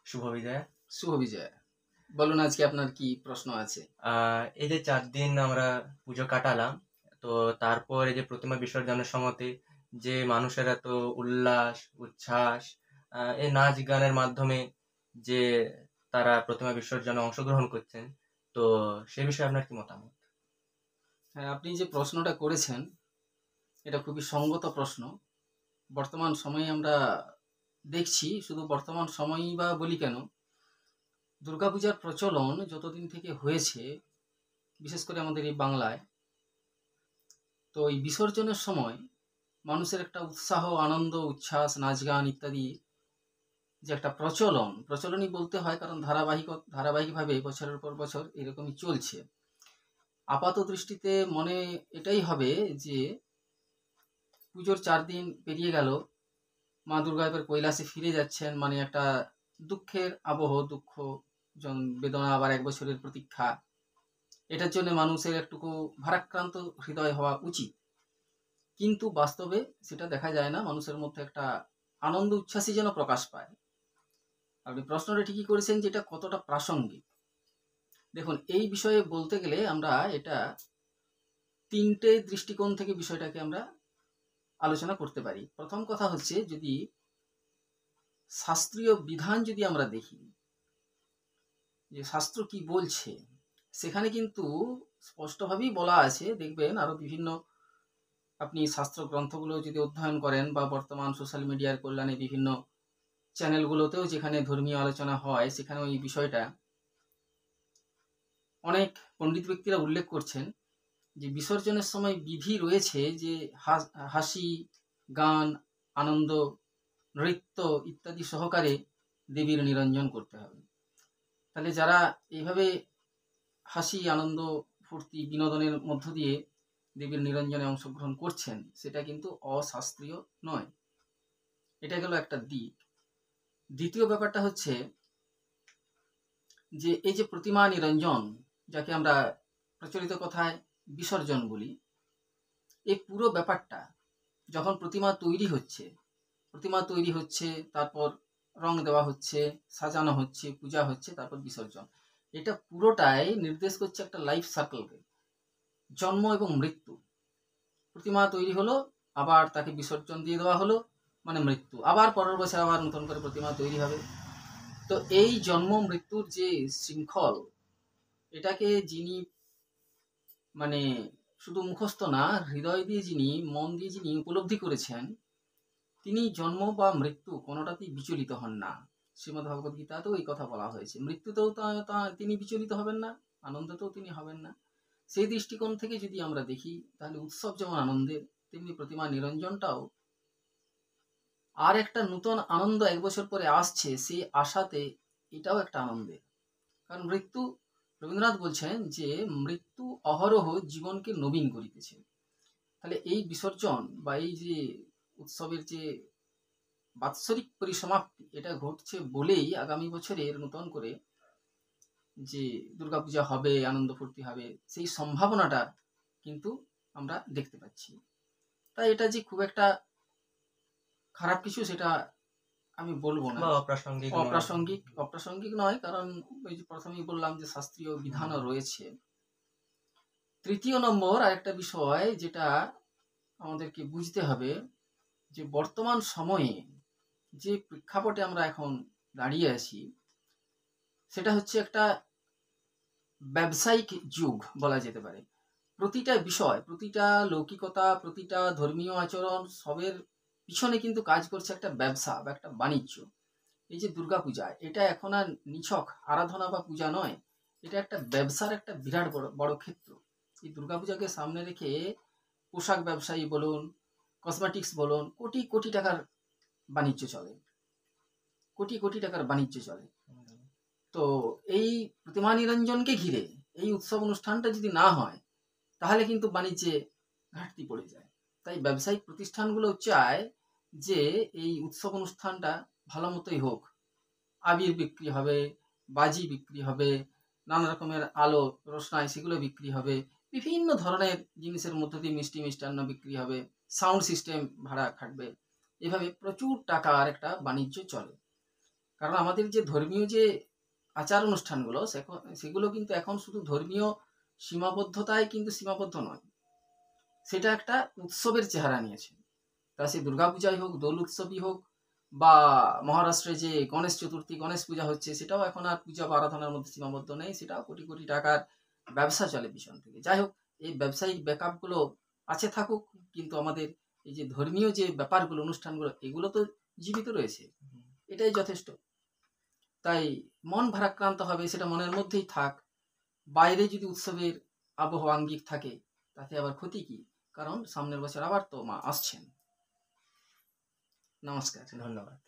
শুভ বিজয়া। শুভ বিজয়। বলুন আজকে আপনার কি প্রশ্ন আছে? এই যে 4 দিন আমরা পুজো কাটালাম, তো তারপর এই যে প্রতিমা বিসর্জনের সময়তে যে মানুষের এত উল্লাস, উচ্ছ্বাস, এই নাচ গানের মাধ্যমে যে তারা প্রতিমা বিসর্জনে অংশগ্রহণ করছেন, তো সে বিষয়ে আপনার কি মতামত? হ্যাঁ, আপনি যে প্রশ্নটা করেছেন এটা খুবই সঙ্গত প্রশ্ন। বর্তমান সময়ে আমরা দেখছি, শুধু বর্তমান সময়ই বা বলি কেন, দুর্গাপূজার প্রচলন যতদিন থেকে হয়েছে, বিশেষ করে আমাদের এই বাংলায়, তো এই বিসর্জনের সময় মানুষের একটা উৎসাহ, আনন্দ, উচ্ছ্বাস, নাচ গান ইত্যাদি যে একটা প্রচলনই বলতে হয়, কারণ ধারাবাহিকভাবে বছরের পর বছর এরকমই চলছে। আপাত দৃষ্টিতে মনে এটাই হবে যে পুজোর 4 দিন পেরিয়ে গেল, মা দুর্গা এবার কৈলাসে ফিরে যাচ্ছেন, মানে একটা দুঃখের আবহ, দুঃখ, বেদনা, আবার 1 বছরের প্রতীক্ষা, এটার জন্য মানুষের একটুকু ভারাক্রান্ত হৃদয় হওয়া উচিত। কিন্তু বাস্তবে সেটা দেখা যায় না, মানুষের মধ্যে একটা আনন্দ উচ্ছ্বাসই যেন প্রকাশ পায়। আপনি প্রশ্নটা ঠিকই করেছেন যে এটা কতটা প্রাসঙ্গিক। দেখুন, এই বিষয়ে বলতে গেলে আমরা এটা 3টে দৃষ্টিকোণ থেকে বিষয়টাকে আমরা আলোচনা করতে পারি। প্রথম কথা হচ্ছে, যদি শাস্ত্রীয় বিধান যদি আমরা দেখি যে শাস্ত্র কি বলছে, সেখানে কিন্তু স্পষ্টভাবেই বলা আছে। দেখবেন আরো বিভিন্ন, আপনি শাস্ত্র গ্রন্থগুলো যদি অধ্যয়ন করেন বা বর্তমান সোশ্যাল মিডিয়ার কল্যাণে বিভিন্ন চ্যানেলগুলোতেও যেখানে ধর্মীয় আলোচনা হয়, সেখানেও এই বিষয়টা অনেক পণ্ডিত ব্যক্তিরা উল্লেখ করছেন যে বিসর্জনের সময় বিধি রয়েছে যে হাসি, গান, আনন্দ, নৃত্য ইত্যাদি সহকারে দেবীর নিরঞ্জন করতে হবে। তাহলে যারা এইভাবে হাসি, আনন্দ, ফুর্তি, বিনোদনের মধ্য দিয়ে দেবীর নিরঞ্জনে অংশগ্রহণ করছেন, সেটা কিন্তু অশাস্ত্রীয় নয়। এটা গেল একটা দিক। দ্বিতীয় ব্যাপারটা হচ্ছে যে এই যে প্রতিমা নিরঞ্জন, যাকে আমরা প্রচলিত কথায় বিসর্জন বলি, এই পুরো ব্যাপারটা যখন প্রতিমা তৈরি হচ্ছে, তারপর রং দেওয়া হচ্ছে, সাজানো হচ্ছে, পূজা হচ্ছে, তারপর বিসর্জন, এটা পুরোটাই নির্দেশ করছে একটা লাইফ সার্কেলকে, জন্ম এবং মৃত্যু। প্রতিমা তৈরি হলো, আবার তাকে বিসর্জন দিয়ে দেওয়া হলো, মানে মৃত্যু, আবার পরের বছর আবার নতুন করে প্রতিমা তৈরি হবে। তো এই জন্ম মৃত্যুর যে শৃঙ্খল, এটাকে যিনি মানে শুধু মুখস্থ না, হৃদয় দিয়ে যিনি, মন দিয়ে যিনি উপলব্ধি করেছেন, তিনি জন্ম বা মৃত্যু কোনোটাতেই বিচলিত হন না। শ্রীমদ্ ভগবদ গীতাতেও এই কথা বলা হয়েছে। মৃত্যুতেও তিনি বিচলিত হবেন না, আনন্দতেও তিনি হবেন না। সেই দৃষ্টিকোণ থেকে যদি আমরা দেখি, তাহলে উৎসব যেমন আনন্দের, তেমনি প্রতিমা নিরঞ্জনটাও আর একটা নতুন আনন্দ 1 বছর পরে আসছে, সেই আশাতে এটাও একটা আনন্দের। কারণ রবীন্দ্রনাথ বলছেন যে মৃত্যু অহরহ জীবনকে নবীন করিতেছে। তাহলে এই বিসর্জন বা এই যে উৎসবের যে বাৎসরিক পরিসমাপ্তি, এটা ঘটছে বলেই আগামী বছরের নতুন করে যে দুর্গাপূজা হবে, আনন্দ ফুর্তি হবে, সেই সম্ভাবনাটা কিন্তু আমরা দেখতে পাচ্ছি। তাই এটা যে খুব একটা খারাপ কিছু, সেটা আমি বলবো না। অপ্রাসঙ্গিক নয়, কারণ ওই যে প্রথমেই বললাম যে শাস্ত্রীয় বিধানও রয়েছে। তৃতীয় নম্বর আরেকটা বিষয় যেটা আমাদেরকে বুঝতে হবে, যে বর্তমান সময়ে যে প্রেক্ষাপটে আমরা এখন দাঁড়িয়ে আছি, সেটা হচ্ছে একটা ব্যবসায়িক যুগ বলা যেতে পারে। প্রতিটা বিষয়, প্রতিটা লৌকিকতা, প্রতিটা ধর্মীয় আচরণ, সবের পিছনে কিন্তু কাজ করছে একটা ব্যবসা বা একটা বাণিজ্য। এই যে দুর্গাপূজা, এটা এখন আর নিছক আরাধনা বা পূজা নয়, এটা একটা ব্যবসার একটা বিরাট বড় ক্ষেত্র। এই দুর্গাপূজাকে সামনে রেখে পোশাক ব্যবসায়ী বলুন, কসমেটিক্স বলুন, কোটি কোটি টাকার বাণিজ্য চলে, কোটি কোটি টাকার বাণিজ্য চলে। তো এই প্রতিমা নিরঞ্জনকে ঘিরে এই উৎসব অনুষ্ঠানটা যদি না হয়, তাহলে কিন্তু বাণিজ্যে ঘাটতি পড়ে যায়। তাই ব্যবসায়িক প্রতিষ্ঠানগুলো চায় যে এই উৎসব অনুষ্ঠানটা ভালো মতোই হোক, আবির বিক্রি হবে, বাজি বিক্রি হবে, নানা রকমের আলো রোশনাই সেগুলো বিক্রি হবে, বিভিন্ন ধরনের জিনিসের মধ্য দিয়ে মিষ্টি মিষ্টান্ন বিক্রি হবে, সাউন্ড সিস্টেম ভাড়া খাটবে, এভাবে প্রচুর টাকার একটা বাণিজ্য চলে। কারণ আমাদের যে ধর্মীয় যে আচার অনুষ্ঠানগুলো সেগুলো কিন্তু এখন শুধু ধর্মীয় সীমাবদ্ধতায় কিন্তু সীমাবদ্ধ নয়, সেটা একটা উৎসবের চেহারা নিয়েছে। তা সে দুর্গাপূজাই হোক, দোল উৎসবই হোক, বা মহারাষ্ট্রে যে গণেশ চতুর্থী, গণেশ পূজা হচ্ছে, সেটাও এখন আর পূজা বা আরাধনার মধ্যে সীমাবদ্ধ নেই, সেটাও কোটি কোটি টাকার ব্যবসা চলে পিছন থেকে। যাই হোক, এই ব্যবসায়িক ব্যাকআপগুলো আছে থাকুক, কিন্তু আমাদের এই যে ধর্মীয় যে ব্যাপারগুলো, অনুষ্ঠানগুলো, এগুলো তো জীবিত রয়েছে, এটাই যথেষ্ট। তাই মন ভারাক্রান্ত হবে, সেটা মনের মধ্যেই থাক। বাইরে যদি উৎসবের আবহ আঙ্গিক থাকে, তাতে আবার ক্ষতি কি? কারণ সামনের বছর আবার তো মা আসছেন। নমস্কার। ধন্যবাদ।